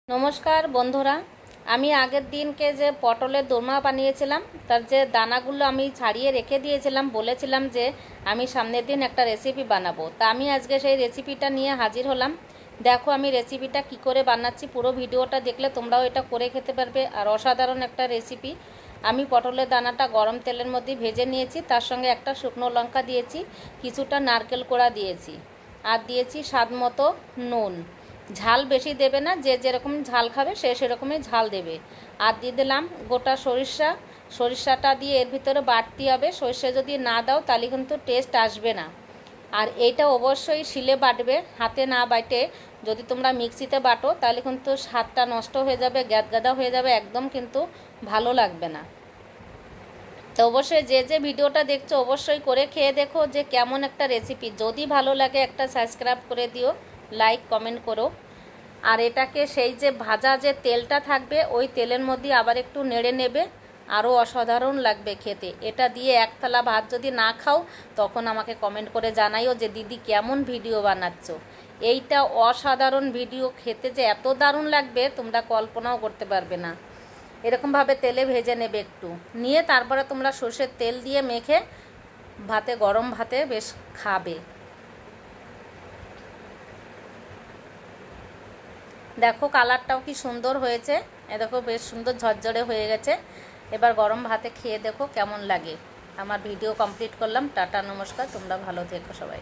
নমস্কার বন্ধুরা, আমি আগের দিনকে যে পটলের দোরমা বানিয়েছিলাম তার যে দানাগুলো আমি ছাড়িয়ে রেখে দিয়েছিলাম, বলেছিলাম যে আমি সামনের দিন একটা রেসিপি বানাবো। তা আমি আজকে সেই রেসিপিটা নিয়ে হাজির হলাম। দেখো আমি রেসিপিটা কি করে বানাচ্ছি, পুরো ভিডিওটা দেখলে তোমরাও এটা করে খেতে পারবে। আর অসাধারণ একটা রেসিপি। আমি পটলের দানাটা গরম তেলের মধ্যে ভেজে নিয়েছি, তার সঙ্গে একটা শুকনো লঙ্কা দিয়েছি, কিছুটা নারকেল কোড়া দিয়েছি, আর দিয়েছি স্বাদ মতো নুন। ঝাল বেশি দেবে না, যে যেরকম ঝাল খাবে সে সেরকমই ঝাল দেবে। আর দিয়ে দিলাম গোটা সরিষাটা দিয়ে এর ভিতরে বাটতে হবে। সরিষা যদি না দাও তাহলে কিন্তু টেস্ট আসবে না। আর এইটা অবশ্যই শিলে বাটবে, হাতে না বাটে যদি তোমরা মিক্সিতে বাটো তাহলে কিন্তু স্বাদটা নষ্ট হয়ে যাবে, গ্যাদগাদা হয়ে যাবে, একদম কিন্তু ভালো লাগবে না। তো অবশ্যই যে যে ভিডিওটা দেখছো অবশ্যই করে খেয়ে দেখো যে কেমন একটা রেসিপি। যদি ভালো লাগে একটা সাবস্ক্রাইব করে দিও, লাইক কমেন্ট করো। আর এটাকে সেই যে ভাজা যে তেলটা থাকবে ওই তেলের মধ্যে আবার একটু নেড়ে নেবে, আরও অসাধারণ লাগবে খেতে। এটা দিয়ে এক থালা ভাত যদি না খাও তখন আমাকে কমেন্ট করে জানাইও যে দিদি কেমন ভিডিও বানাচ্ছো। এইটা অসাধারণ ভিডিও, খেতে যে এত দারুণ লাগবে তোমরা কল্পনাও করতে পারবে না। এরকমভাবে তেলে ভেজে নেবে একটু, নিয়ে তারপরে তোমরা সর্ষের তেল দিয়ে মেখে ভাতে, গরম ভাতে বেশ খাবে। দেখো কালারটাও কি সুন্দর হয়েছে, এ দেখো বেশ সুন্দর ঝরঝরে হয়ে গেছে। এবার গরম ভাতে খেয়ে দেখো কেমন লাগে। আমার ভিডিও কমপ্লিট করলাম। টাটা, নমস্কার, তোমরা ভালো থেকো সবাই।